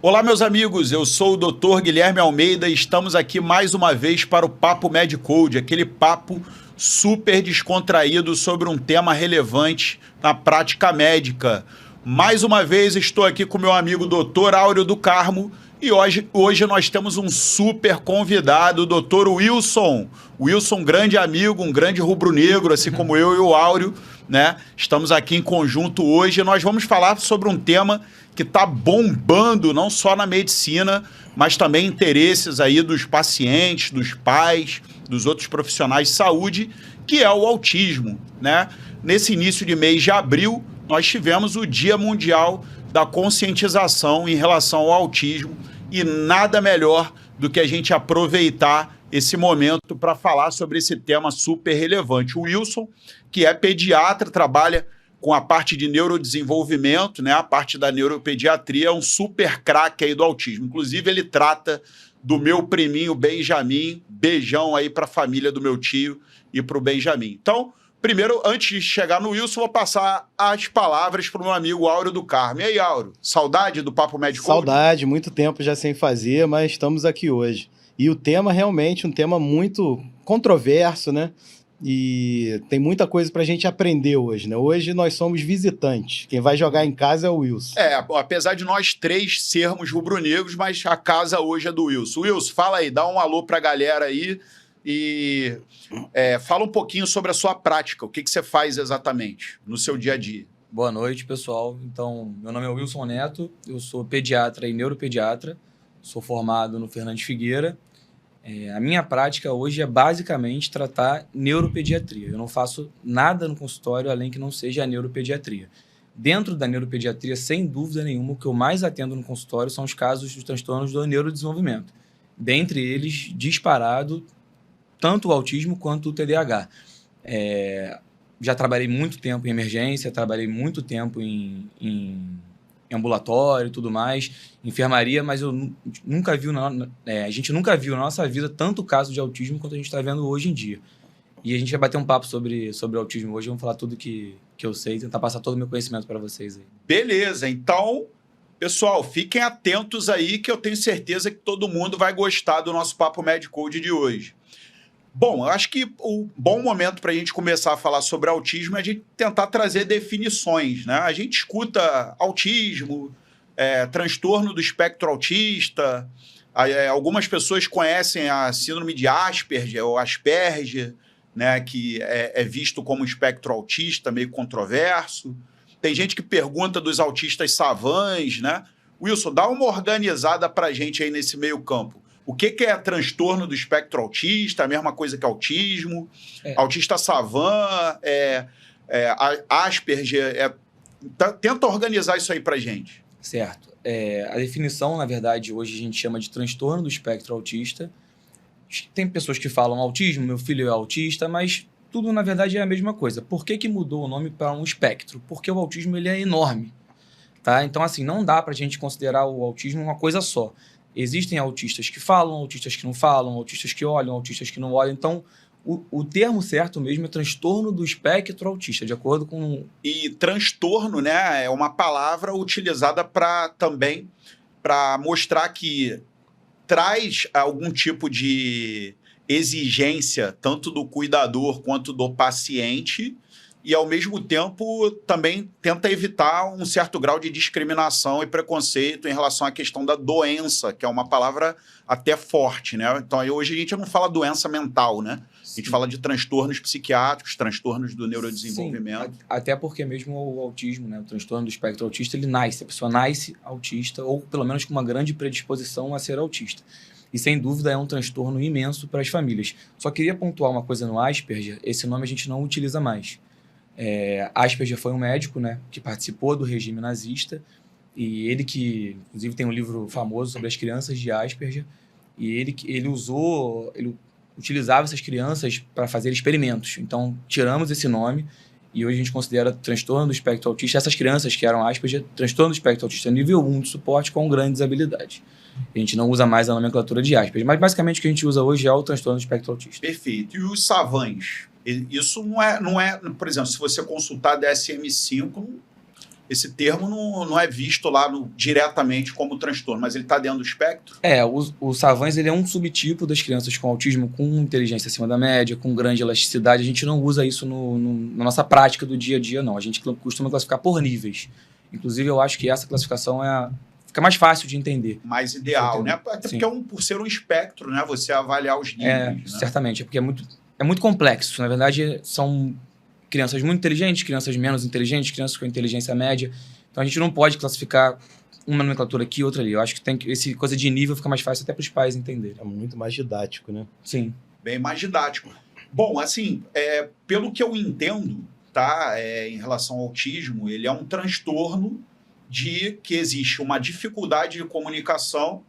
Olá, meus amigos, eu sou o Dr. Guilherme Almeida e estamos aqui mais uma vez para o Papo Medcode, aquele papo super descontraído sobre um tema relevante na prática médica. Mais uma vez estou aqui com meu amigo Dr. Áureo do Carmo e hoje nós temos um super convidado, o Dr. Wilson. Wilson, grande amigo, um grande rubro-negro, assim como eu e o Áureo, né? Estamos aqui em conjunto hoje e nós vamos falar sobre um tema que está bombando não só na medicina, mas também interesses aí dos pacientes, dos pais, dos outros profissionais de saúde, que é o autismo, né? Nesse início de mês de abril, nós tivemos o Dia Mundial da Conscientização em relação ao autismo e nada melhor do que a gente aproveitar esse momento para falar sobre esse tema super relevante. O Wilson, que é pediatra, trabalha com a parte de neurodesenvolvimento, né? A parte da neuropediatria, é um super craque aí do autismo. Inclusive, ele trata do meu priminho Benjamin. Beijão aí para a família do meu tio e para o Benjamin. Então, primeiro, antes de chegar no Wilson, vou passar as palavras para o meu amigo Áureo do Carmo. E aí, Áureo, saudade do Papo Medcode? Saudade, muito tempo já sem fazer, mas estamos aqui hoje. E o tema realmente um tema muito controverso, né? E tem muita coisa para a gente aprender hoje, né? Hoje nós somos visitantes. Quem vai jogar em casa é o Wilson. Apesar de nós três sermos rubro-negros, mas a casa hoje é do Wilson. Wilson, fala aí, dá um alô para a galera aí e fala um pouquinho sobre a sua prática. O que você faz exatamente no seu dia a dia? Boa noite, pessoal. Então, meu nome é Wilson Neto, eu sou pediatra e neuropediatra, sou formado no Fernandes Figueira. A minha prática hoje é basicamente tratar neuropediatria. Eu não faço nada no consultório além que não seja a neuropediatria. Dentro da neuropediatria, sem dúvida nenhuma, o que eu mais atendo no consultório são os casos dos transtornos do neurodesenvolvimento. Dentre eles, disparado, tanto o autismo quanto o TDAH. Já trabalhei muito tempo em emergência, trabalhei muito tempo em ambulatório e tudo mais, enfermaria, mas a gente nunca viu na nossa vida tanto caso de autismo quanto a gente está vendo hoje em dia. E a gente vai bater um papo sobre o autismo hoje, vamos falar tudo que eu sei, tentar passar todo o meu conhecimento para vocês aí. Beleza, então, pessoal, fiquem atentos aí que eu tenho certeza que todo mundo vai gostar do nosso Papo Medcode de hoje. Bom, eu acho que o bom momento para a gente começar a falar sobre autismo é a gente tentar trazer definições, né? A gente escuta autismo, transtorno do espectro autista, algumas pessoas conhecem a síndrome de Asperger ou Asperger, né? Que é visto como espectro autista, meio controverso. Tem gente que pergunta dos autistas savãs, né? Wilson, dá uma organizada para a gente aí nesse meio campo. O que é transtorno do espectro autista? A mesma coisa que autismo? Autista savã, Asperger. Tenta organizar isso aí pra gente. Certo. A definição, na verdade, hoje a gente chama de transtorno do espectro autista. Tem pessoas que falam autismo, meu filho é autista, mas tudo, na verdade, é a mesma coisa. Por que mudou o nome para um espectro? Porque o autismo ele é enorme. Tá? Então, assim, não dá pra gente considerar o autismo uma coisa só. Existem autistas que falam, autistas que não falam, autistas que olham, autistas que não olham. Então, o termo certo mesmo é transtorno do espectro autista, de acordo com... E transtorno, né, é uma palavra utilizada também para mostrar que traz algum tipo de exigência, tanto do cuidador quanto do paciente, e, ao mesmo tempo, também tenta evitar um certo grau de discriminação e preconceito em relação à questão da doença, que é uma palavra até forte, né? Então, hoje a gente não fala doença mental, né? Sim. A gente fala de transtornos psiquiátricos, transtornos do neurodesenvolvimento. Sim, até porque mesmo o autismo, né, o transtorno do espectro autista, ele nasce, a pessoa nasce autista, ou pelo menos com uma grande predisposição a ser autista. E, sem dúvida, é um transtorno imenso para as famílias. Só queria pontuar uma coisa no Asperger, esse nome a gente não utiliza mais. Asperger foi um médico, né, que participou do regime nazista, e ele que, inclusive, tem um livro famoso sobre as crianças de Asperger, e ele utilizava essas crianças para fazer experimentos. Então, tiramos esse nome e hoje a gente considera transtorno do espectro autista essas crianças que eram Asperger, transtorno do espectro autista nível 1 de suporte com grandes habilidades. A gente não usa mais a nomenclatura de Asperger, mas basicamente o que a gente usa hoje é o transtorno do espectro autista. Perfeito. E os savãs? Isso não é, por exemplo, se você consultar DSM-5, esse termo não é visto lá diretamente como transtorno, mas ele está dentro do espectro? O Savans ele é um subtipo das crianças com autismo com inteligência acima da média, com grande elasticidade. A gente não usa isso na nossa prática do dia a dia, não. A gente costuma classificar por níveis. Inclusive, eu acho que essa classificação fica mais fácil de entender. Mais ideal, né? Até porque por ser um espectro, né? Você avaliar os níveis. Né? Certamente, porque é muito complexo. Na verdade, são crianças muito inteligentes, crianças menos inteligentes, crianças com inteligência média. Então, a gente não pode classificar uma nomenclatura aqui e outra ali. Eu acho que essa coisa de nível fica mais fácil até para os pais entenderem. É muito mais didático, né? Sim. Bem mais didático. Bom, assim, pelo que eu entendo, tá? Em relação ao autismo, ele é um transtorno que existe uma dificuldade de comunicação,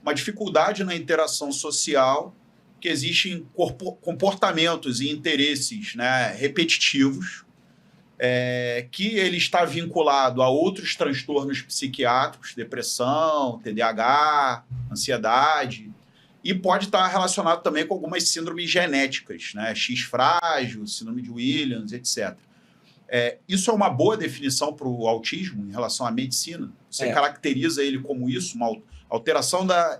uma dificuldade na interação social, que existem comportamentos e interesses, né, repetitivos, que ele está vinculado a outros transtornos psiquiátricos, depressão, TDAH, ansiedade, e pode estar relacionado também com algumas síndromes genéticas, né, X frágil, síndrome de Williams, etc. Isso é uma boa definição para o autismo em relação à medicina? Você caracteriza ele como isso, uma alteração da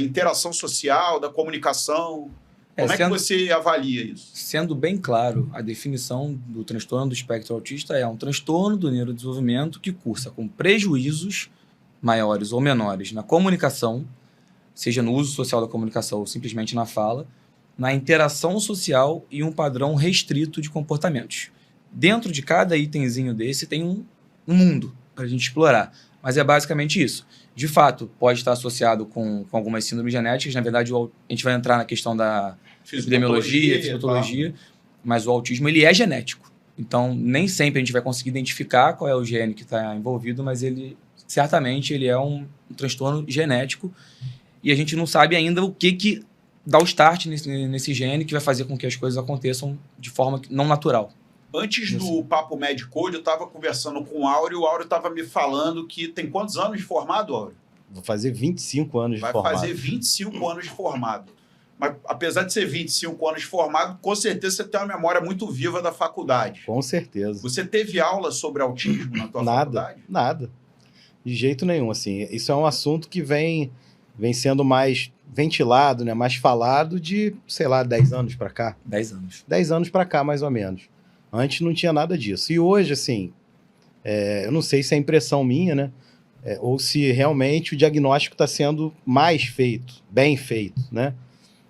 interação social, da comunicação? Como é que você avalia isso? Sendo bem claro, a definição do transtorno do espectro autista é um transtorno do neurodesenvolvimento que cursa com prejuízos maiores ou menores na comunicação, seja no uso social da comunicação ou simplesmente na fala, na interação social e um padrão restrito de comportamentos. Dentro de cada itemzinho desse tem um mundo para a gente explorar, mas é basicamente isso. De fato, pode estar associado com algumas síndromes genéticas. Na verdade, a gente vai entrar na questão da epidemiologia, fisiopatologia, mas o autismo ele é genético. Então, nem sempre a gente vai conseguir identificar qual é o gene que está envolvido, mas certamente ele é um transtorno genético e a gente não sabe ainda o que dá o start nesse gene que vai fazer com que as coisas aconteçam de forma não natural. Antes do Papo Med Code, eu estava conversando com o Áureo, e o Áureo estava me falando que tem quantos anos de formado, Áureo? Vou fazer 25 anos de formado. Vai fazer 25 anos de formado. Mas, apesar de ser 25 anos de formado, com certeza você tem uma memória muito viva da faculdade. Com certeza. Você teve aula sobre autismo na tua faculdade? Nada. De jeito nenhum. Assim, isso é um assunto que vem sendo mais ventilado, né, mais falado de, sei lá, 10 anos para cá. 10 anos. 10 anos para cá, mais ou menos. Antes não tinha nada disso. E hoje, assim, eu não sei se é impressão minha, né? Ou se realmente o diagnóstico está sendo mais feito, bem feito, né?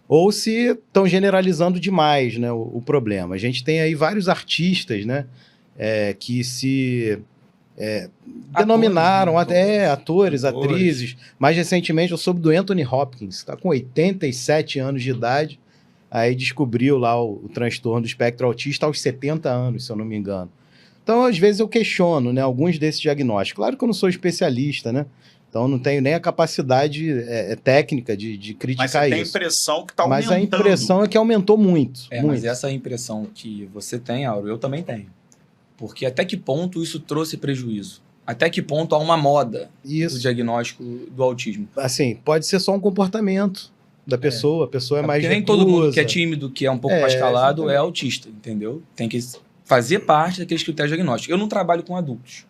Ou se estão generalizando demais, né, o problema. A gente tem aí vários artistas, né? Que se denominaram atores, atrizes. Mais recentemente eu soube do Anthony Hopkins, está com 87 anos de idade. Aí descobriu lá o transtorno do espectro autista aos 70 anos, se eu não me engano. Então, às vezes, eu questiono, né, alguns desses diagnósticos. Claro que eu não sou especialista, né? Então, não tenho nem a capacidade técnica de criticar isso. Mas você tem a impressão que está aumentando. Mas a impressão é que aumentou muito. Muito. Mas essa impressão que você tem, Auro, eu também tenho. Porque até que ponto isso trouxe prejuízo? Até que ponto há uma moda do diagnóstico do autismo? Assim, pode ser só um comportamento da pessoa, a pessoa é mais porque nem todo mundo que é tímido, que é um pouco mais calado, exatamente, é autista, entendeu? Tem que fazer parte daqueles critérios diagnósticos. Eu não trabalho com adultos,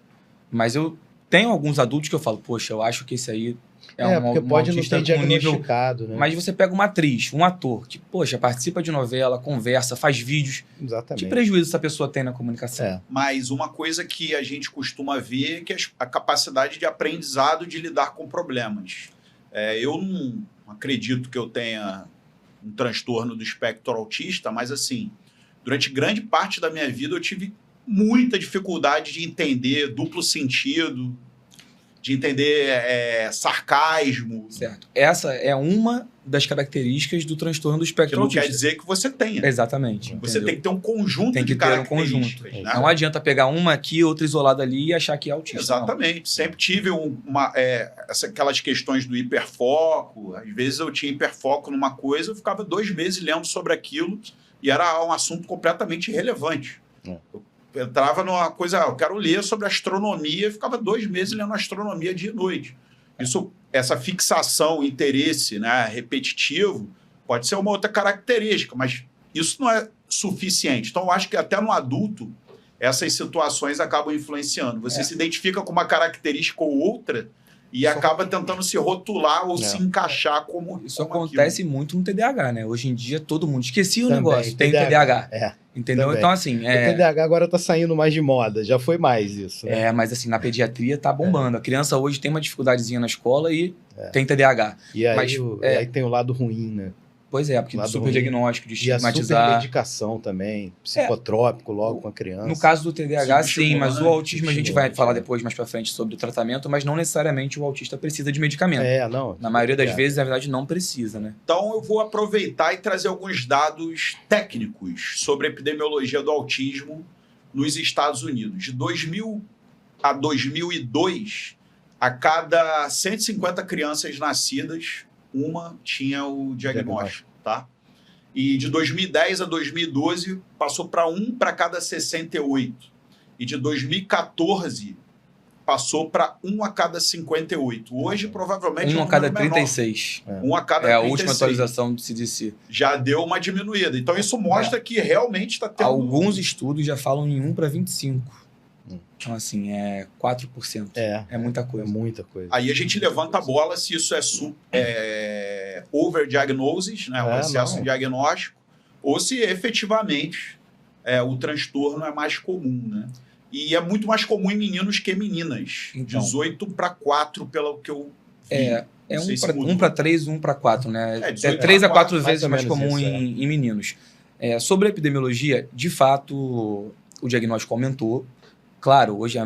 mas eu tenho alguns adultos que eu falo, poxa, eu acho que esse aí porque pode não ter diagnosticado, né? Mas você pega uma atriz, um ator, que, poxa, participa de novela, conversa, faz vídeos. Exatamente. Que prejuízo essa pessoa tem na comunicação? Mas uma coisa que a gente costuma ver é que a capacidade de aprendizado de lidar com problemas. Eu não acredito que eu tenha um transtorno do espectro autista, mas assim, durante grande parte da minha vida eu tive muita dificuldade de entender duplo sentido, de entender sarcasmo. Certo. Essa é uma das características do transtorno do espectro autista. Que não quer dizer que você tenha. Exatamente. Você tem que ter um conjunto de características. Né? Não adianta pegar uma aqui, outra isolada ali e achar que é autista. Exatamente. Não. Sempre tive aquelas questões do hiperfoco. Às vezes eu tinha hiperfoco numa coisa, eu ficava 2 meses lendo sobre aquilo e era um assunto completamente irrelevante. Eu entrava numa coisa, eu quero ler sobre astronomia, e ficava 2 meses lendo astronomia dia e noite. Essa fixação, interesse, né, repetitivo, pode ser uma outra característica, mas isso não é suficiente. Então, eu acho que até no adulto essas situações acabam influenciando. Você se identifica com uma característica ou outra e acaba tentando se rotular ou se encaixar como Isso como acontece muito no TDAH, né? Hoje em dia todo mundo esquecia o negócio, tem TDAH. Entendeu? Também. Então, assim... O TDAH agora tá saindo mais de moda, já foi mais isso, né? Mas assim, na pediatria tá bombando. A criança hoje tem uma dificuldadezinha na escola e tem TDAH. E aí, Mas, aí tem o lado ruim, né? Pois é, porque Lado super ruim. diagnóstico, de E a estigmatizar. supermedicação também, psicotrópico logo com a criança. No caso do TDAH, sim, mas o autismo a gente vai estimulante, falar depois, mais pra frente, sobre o tratamento, mas não necessariamente o autista precisa de medicamento. Não. Na maioria das vezes, na verdade, não precisa, né? Então eu vou aproveitar e trazer alguns dados técnicos sobre a epidemiologia do autismo nos Estados Unidos. De 2000 a 2002, a cada 150 crianças nascidas, uma tinha o diagnóstico, tá? E de 2010 a 2012, passou para 1 para cada 68. E de 2014, passou para 1 a cada 58. Hoje, provavelmente, 1 a cada 36. 1 a cada 36. É a última atualização do CDC. Já deu uma diminuída. Então, isso mostra que realmente está tendo... Alguns estudos já falam em 1 para 25. Então, assim, é 4%. É muita coisa. É muita coisa. Aí a gente levanta a bola se isso é overdiagnosis, né, o excesso de diagnóstico, ou se efetivamente o transtorno é mais comum, né? E é muito mais comum em meninos que em meninas. Então, 18 para 4, pelo que eu vi. É 1 para 3, 1 para 4, né? É 3 a 4 vezes mais comum em meninos. Sobre a epidemiologia, de fato, o diagnóstico aumentou. Claro, hoje,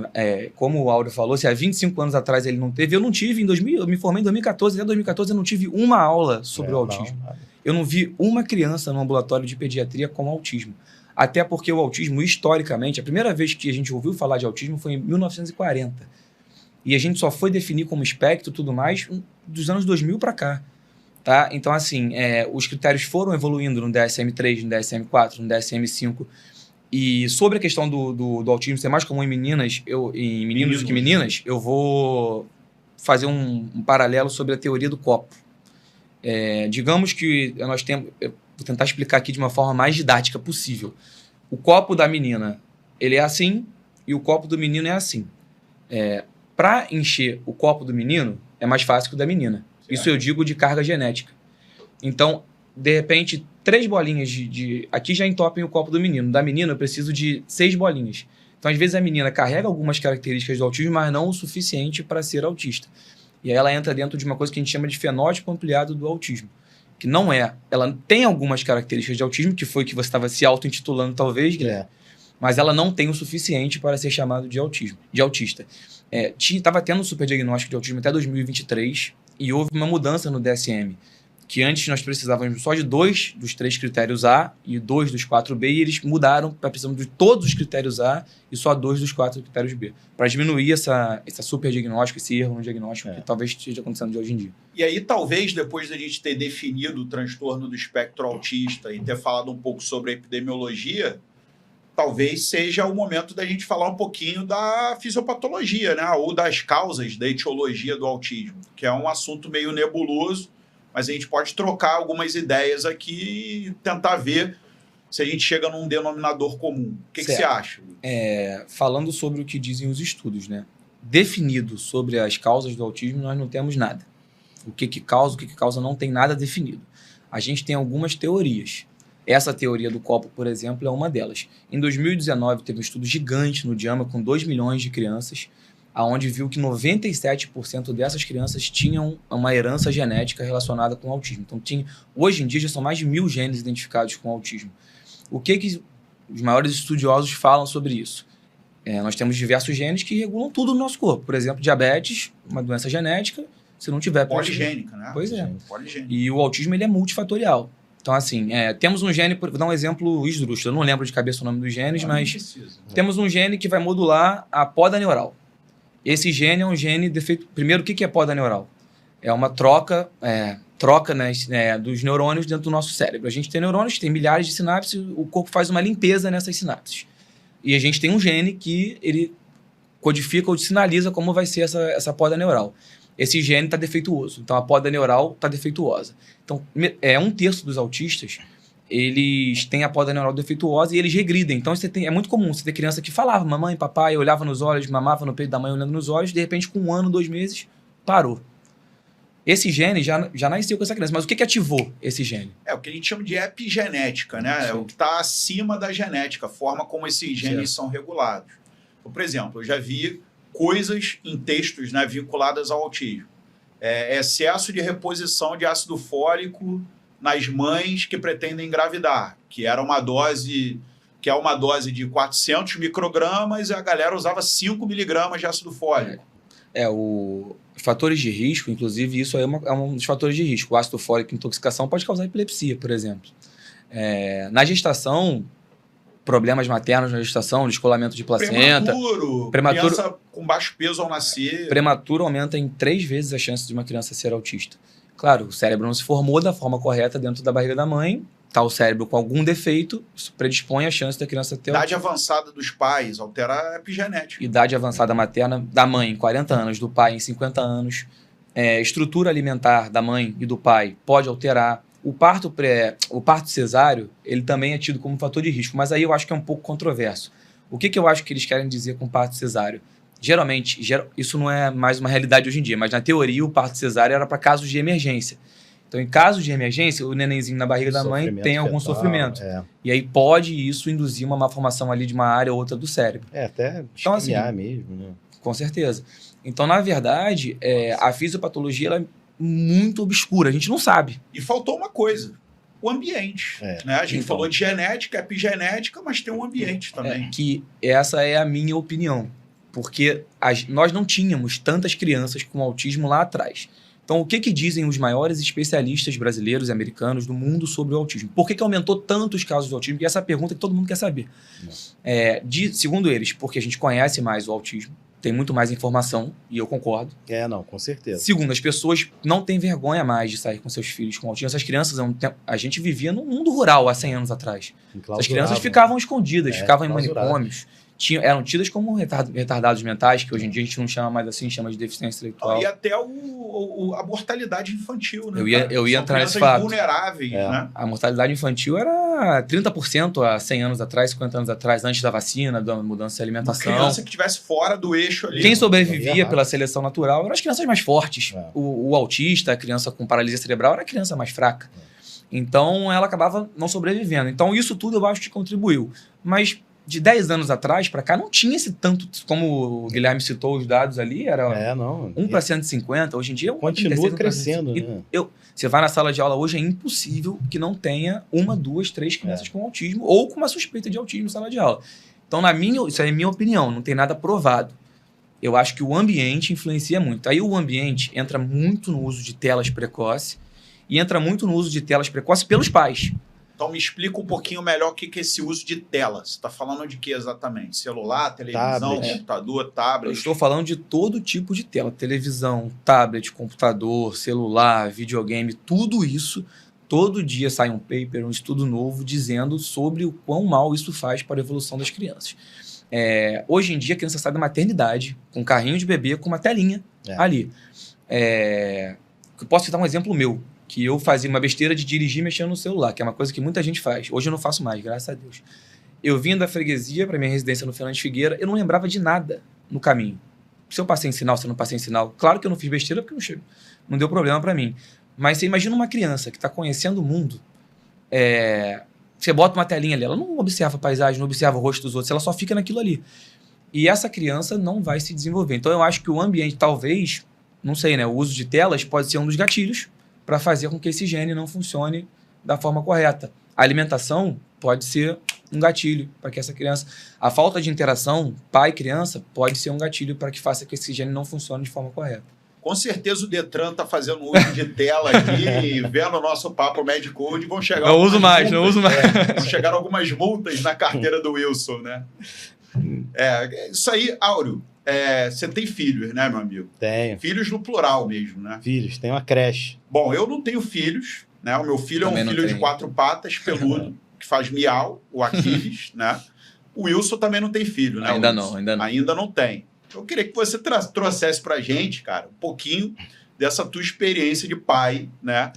como o Áureo falou, se há 25 anos atrás ele não teve, eu não tive, eu me formei em 2014, até 2014 eu não tive uma aula sobre o autismo. Eu não vi uma criança no ambulatório de pediatria com autismo. Até porque o autismo, historicamente, a primeira vez que a gente ouviu falar de autismo foi em 1940. E a gente só foi definir como espectro e tudo mais dos anos 2000 para cá. Tá? Então, assim, os critérios foram evoluindo no DSM-3, no DSM-4, no DSM-5. E sobre a questão do autismo ser mais comum em meninas, em meninos do que meninas, eu vou fazer um paralelo sobre a teoria do copo. Digamos que nós temos... Vou tentar explicar aqui de uma forma mais didática possível. O copo da menina, ele é assim, e o copo do menino é assim. Para encher o copo do menino, é mais fácil que o da menina. Isso eu digo de carga genética. Então, de repente, 3 bolinhas aqui já entopem o copo do menino. Da menina, eu preciso de 6 bolinhas. Então, às vezes, a menina carrega algumas características do autismo, mas não o suficiente para ser autista. E aí ela entra dentro de uma coisa que a gente chama de fenótipo ampliado do autismo. Que não é... Ela tem algumas características de autismo, que foi que você estava se auto-intitulando, talvez, Guilherme. Mas ela não tem o suficiente para ser chamado de autista. Estava tendo um superdiagnóstico de autismo até 2023 e houve uma mudança no DSM. Que antes nós precisávamos só de 2 dos 3 critérios A e 2 dos 4B, e eles mudaram para precisamos de todos os critérios A e só 2 dos 4 critérios B, para diminuir essa superdiagnóstico, esse erro no diagnóstico que talvez esteja acontecendo de hoje em dia. E aí, talvez, depois da gente ter definido o transtorno do espectro autista e ter falado um pouco sobre a epidemiologia, talvez seja o momento da gente falar um pouquinho da fisiopatologia, né? Ou das causas da etiologia do autismo, que é um assunto meio nebuloso, mas a gente pode trocar algumas ideias aqui e tentar ver se a gente chega num denominador comum. O que você acha? Falando sobre o que dizem os estudos, né? Definido sobre as causas do autismo, nós não temos nada. O que causa não tem nada definido. A gente tem algumas teorias. Essa teoria do copo, por exemplo, é uma delas. Em 2019, teve um estudo gigante no JAMA com 2 milhões de crianças, onde viu que 97% dessas crianças tinham uma herança genética relacionada com o autismo. Então, hoje em dia, já são mais de 1.000 genes identificados com autismo. O que os maiores estudiosos falam sobre isso? Nós temos diversos genes que regulam tudo no nosso corpo. Por exemplo, diabetes, uma doença genética, se não tiver... Poligênica, né? Pois é. Poligênica. E o autismo, ele é multifatorial. Então, assim, temos um gene, vou dar um exemplo esdrúxulo, eu não lembro de cabeça o nome dos genes, mas temos um gene que vai modular a poda neural. Esse gene é um gene defeito... Primeiro, o que é poda neural? É uma troca dos neurônios dentro do nosso cérebro. A gente tem neurônios, tem milhares de sinapses, o corpo faz uma limpeza nessas sinapses. E a gente tem um gene que ele codifica ou sinaliza como vai ser essa poda neural. Esse gene está defeituoso, então a poda neural está defeituosa. Então, 1/3 dos autistas eles têm a poda neural defeituosa e eles regridem. Então, é muito comum você ter criança que falava mamãe, papai, olhava nos olhos, mamava no peito da mãe olhando nos olhos, de repente, com 1 ano, 2 meses, parou. Esse gene já nasceu com essa criança. Mas o que ativou esse gene? É o que a gente chama de epigenética, né? Sim. É o que está acima da genética, a forma como esses genes são regulados. Então, por exemplo, eu já vi coisas em textos, né, vinculadas ao autismo. Excesso de reposição de ácido fólico nas mães que pretendem engravidar, que é uma dose de 400 microgramas e a galera usava 5 miligramas de ácido fólico. Os fatores de risco, inclusive, isso aí é um dos fatores de risco. O ácido fólico, intoxicação, pode causar epilepsia, por exemplo. Na gestação, problemas maternos na gestação, descolamento de placenta. Prematuro, criança com baixo peso ao nascer. Prematuro aumenta em 3 vezes a chance de uma criança ser autista. Claro, o cérebro não se formou da forma correta dentro da barriga da mãe, tá o cérebro com algum defeito, isso predispõe a chance da criança ter Idade avançada dos pais, altera a epigenética. Idade avançada materna da mãe em 40 anos, do pai em 50 anos. Estrutura alimentar da mãe e do pai pode alterar. O parto cesáreo, ele também é tido como fator de risco, mas aí eu acho que é um pouco controverso. O que eu acho que eles querem dizer com parto cesáreo? Geralmente, isso não é mais uma realidade hoje em dia, mas na teoria o parto cesáreo era para casos de emergência. Então, em caso de emergência, o nenenzinho na barriga da mãe tem algum sofrimento. E aí pode isso induzir uma malformação ali de uma área ou outra do cérebro. Até então, assim, mesmo, né? Com certeza. Então, na verdade, a fisiopatologia ela é muito obscura, a gente não sabe. E faltou uma coisa, o ambiente. Né? A gente falou de genética, epigenética, mas tem um ambiente também. Que essa é a minha opinião, porque nós não tínhamos tantas crianças com autismo lá atrás. Então, o que dizem os maiores especialistas brasileiros e americanos do mundo sobre o autismo? Por que aumentou tanto os casos de autismo? E essa é a pergunta que todo mundo quer saber. Segundo eles, porque a gente conhece mais o autismo, tem muito mais informação, e eu concordo. Com certeza. Segundo, as pessoas não têm vergonha mais de sair com seus filhos com autismo. Essas crianças, a gente vivia num mundo rural há 100 anos atrás. As crianças ficavam escondidas, ficavam em manicômios. Eram tidas como retardados mentais, que hoje em dia a gente não chama mais assim, chama de deficiência intelectual. E até a mortalidade infantil, né? Eu ia entrar nesse fato. Vulneráveis, né? A mortalidade infantil era 30% há 100 anos atrás, 50 anos atrás, antes da vacina, da mudança de alimentação. Uma criança que estivesse fora do eixo ali. Quem sobrevivia pela seleção natural eram as crianças mais fortes. O autista, a criança com paralisia cerebral, era a criança mais fraca. Então, ela acabava não sobrevivendo. Então, isso tudo eu acho que contribuiu. Mas de 10 anos atrás para cá, não tinha esse tanto, como o Guilherme citou os dados ali, era 1 para 150, hoje em dia... Continua crescendo, né? Você vai na sala de aula hoje, é impossível que não tenha 1, 2, 3 crianças com autismo ou com uma suspeita de autismo na sala de aula. Então, isso é a minha opinião, não tem nada provado. Eu acho que o ambiente influencia muito. Aí o ambiente entra muito no uso de telas precoces e entra muito no uso de telas precoces pelos pais. Então, me explica um pouquinho melhor o que é esse uso de tela. Você está falando de que exatamente? Celular, televisão, computador, tablet? Eu estou falando de todo tipo de tela. Televisão, tablet, computador, celular, videogame, tudo isso. Todo dia sai um paper, um estudo novo, dizendo sobre o quão mal isso faz para a evolução das crianças. Hoje em dia, a criança sai da maternidade com um carrinho de bebê, com uma telinha ali. Eu posso citar um exemplo meu, que eu fazia uma besteira de dirigir mexendo no celular, que é uma coisa que muita gente faz. Hoje eu não faço mais, graças a Deus. Eu vim da freguesia para minha residência no Fernandes Figueira, eu não lembrava de nada no caminho. Se eu passei em sinal, se eu não passei em sinal. Claro que eu não fiz besteira porque não deu problema para mim. Mas você imagina uma criança que está conhecendo o mundo, você bota uma telinha ali, ela não observa a paisagem, não observa o rosto dos outros, ela só fica naquilo ali. E essa criança não vai se desenvolver. Então eu acho que o ambiente, talvez, não sei, né? O uso de telas pode ser um dos gatilhos para fazer com que esse gene não funcione da forma correta. A alimentação pode ser um gatilho para que essa criança... A falta de interação pai-criança pode ser um gatilho para que faça que esse gene não funcione de forma correta. Com certeza o Detran está fazendo uso de tela aqui e vendo o nosso papo Med Code, vão chegar... Não uso mais. Vão chegar algumas multas na carteira do Wilson, né? Isso aí, Áureo, você tem filhos, né, meu amigo? Tenho. Filhos no plural mesmo, né? Filhos, tem uma creche. Bom, eu não tenho filhos, né? O meu filho Também é um filho de 4 patas, peludo, que faz miau, o Aquiles, né? O Wilson também não tem filho, né? Ainda não. Ainda não tem. Eu queria que você trouxesse pra gente, cara, um pouquinho dessa tua experiência de pai, né?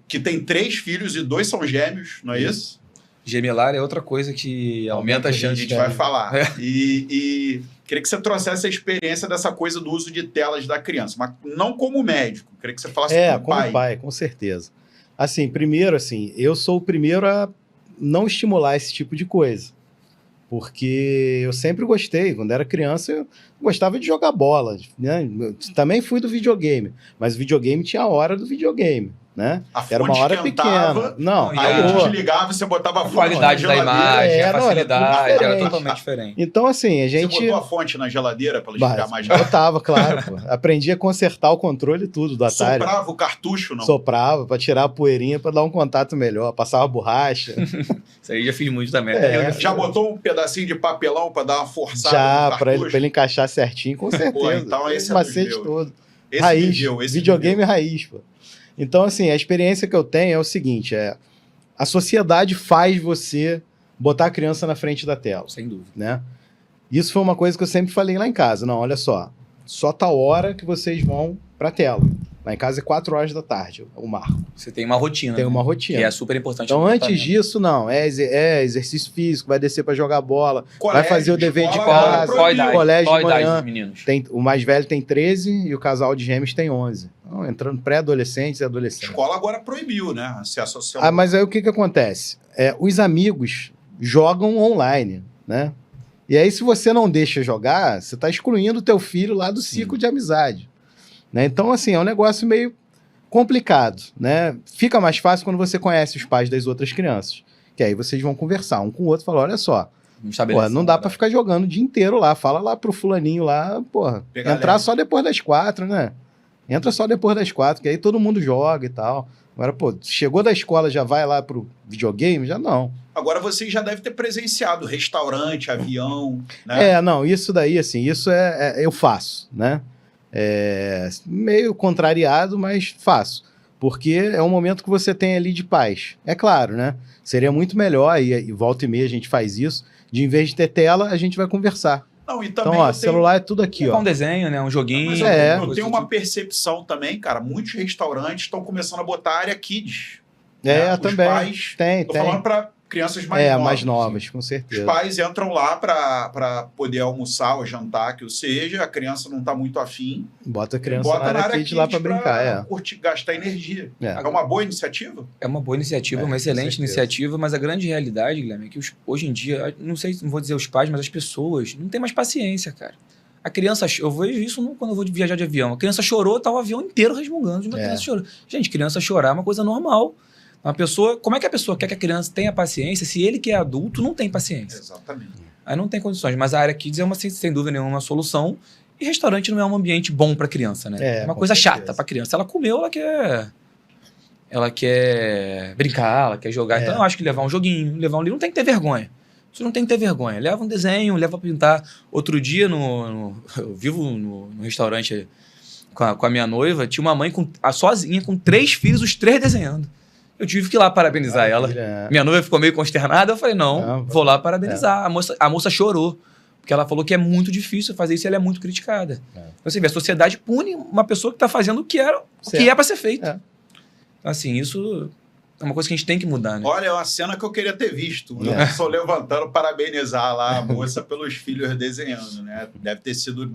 Que tem 3 filhos e 2 são gêmeos, não é isso? Gemelar é outra coisa que aumenta a A chance gente de... vai falar. É. E queria que você trouxesse a experiência dessa coisa do uso de telas da criança, mas não como médico. Queria que você falasse Como pai, com certeza. Assim, primeiro, assim, eu sou o primeiro a não estimular esse tipo de coisa. Porque eu sempre gostei, quando era criança, eu gostava de jogar bola, né? Eu também fui do videogame, mas o videogame tinha a hora do videogame, né? A Era uma fonte hora esquentava, pequena. Não, e Aí acabou. desligava, você botava a A fonte qualidade na da geladeira. imagem, É, a não, facilidade, era tudo era diferente. totalmente diferente. Então, assim, a Você gente... botou a fonte na geladeira para ela esfriar mais rápido? Botava, claro, pô. Aprendi a consertar o controle e tudo do Atari. Soprava o cartucho, não? Soprava para tirar a poeirinha, para dar um contato melhor, passava borracha. Isso aí já fiz muito também. É. Já botou um pedacinho de papelão para dar uma forçada Já, no para cartucho? ele encaixar certinho, com certeza. Pô, então esse é dos macete meus. todo. Esse Raiz, viveu, esse videogame viveu. raiz, pô. Então, assim, a experiência que eu tenho é o seguinte, a sociedade faz você botar a criança na frente da tela, Sem dúvida. né? Isso foi uma coisa que eu sempre falei lá em casa. Não, olha só tal hora que vocês vão pra tela. Lá em casa é 4 horas da tarde, o marco. Você tem uma rotina. Tem né? uma rotina. Que é super importante. Então, no antes tratamento. disso, não. É exercício físico, vai descer para jogar bola, Colégio, vai fazer o dever de escola, casa, agora Qual a idade? colégio Qual a de idade manhã. dos meninos? O mais velho tem 13 e o casal de gêmeos tem 11. Então, entrando pré-adolescentes e A adolescentes. escola agora proibiu, né? Acesso ao celular. Ah, mas aí o que acontece? Os amigos jogam online, né? E aí, se você não deixa jogar, você está excluindo o teu filho lá do ciclo de amizade. Né? Então, assim, é um negócio meio complicado, né? Fica mais fácil quando você conhece os pais das outras crianças. Que aí vocês vão conversar um com o outro e falar, olha só, porra, não dá pra ficar jogando o dia inteiro lá. Fala lá pro fulaninho lá, porra, Pegar entrar leve. só depois das 4, né? Entra só depois das 4, que aí todo mundo joga e tal. Agora, pô, chegou da escola, já vai lá pro videogame? Já não. Agora vocês já devem ter presenciado restaurante, avião, né? Não, isso daí, assim, isso eu faço, né? Meio contrariado, mas faço. Porque é um momento que você tem ali de paz. É claro, né? Seria muito melhor, e volta e meia a gente faz isso, de em vez de ter tela, a gente vai conversar. Não, e Então, também ó, eu tenho- celular é tudo aqui, Levar ó. um desenho, né? Um joguinho. Mas eu tenho uma coisa percepção também, cara. Muitos restaurantes estão começando a botar área kids. né? Os Também. pais, Tem. Tô falando para crianças mais novas. Mais novas, com Os certeza. pais entram lá para poder almoçar ou jantar, que o seja. A criança não está muito afim. Bota a criança Bota na área kids lá pra brincar, curtir, gastar energia. É. É uma boa iniciativa? É uma boa iniciativa, uma com excelente certeza. iniciativa, mas a grande realidade, Guilherme, é que hoje em dia, não sei, não vou dizer os pais, mas as pessoas não têm mais paciência, cara. A criança, eu vejo isso quando eu vou viajar de avião. A criança chorou, tá o avião inteiro resmungando de uma criança chorando. Gente, criança chorar é uma coisa normal. Uma pessoa, como é que a pessoa quer que a criança tenha paciência se ele que é adulto não tem paciência? Exatamente. Aí não tem condições. Mas a área kids é sem dúvida nenhuma uma solução. E restaurante não é um ambiente bom para criança, né? É uma com coisa certeza. chata para criança. Ela comeu, ela quer brincar, ela quer jogar. Então eu acho que levar um joguinho, levar um livro, não tem que ter vergonha. Você não tem que ter vergonha. Leva um desenho, leva para pintar. Outro dia, eu vivo no restaurante com a minha noiva, tinha uma mãe sozinha com 3 filhos, os 3 desenhando. Eu tive que ir lá parabenizar ela. Minha noiva ficou meio consternada, eu falei, não, vou lá parabenizar. A moça chorou, porque ela falou que é muito difícil fazer isso e ela é muito criticada. Então, você vê, a sociedade pune uma pessoa que está fazendo o que é para ser feito. Então, assim, isso é uma coisa que a gente tem que mudar, né? Olha, é uma cena que eu queria ter visto. Eu só levantando, parabenizar lá a moça pelos filhos desenhando, né? Deve ter sido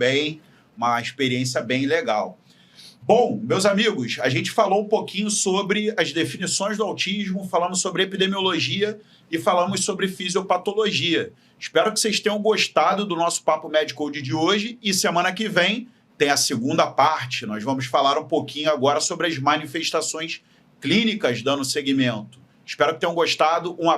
uma experiência bem legal. Bom, meus amigos, a gente falou um pouquinho sobre as definições do autismo, falamos sobre epidemiologia e falamos sobre fisiopatologia. Espero que vocês tenham gostado do nosso Papo Medcode de hoje e semana que vem tem a segunda parte. Nós vamos falar um pouquinho agora sobre as manifestações clínicas dando seguimento. Espero que tenham gostado. Um abraço.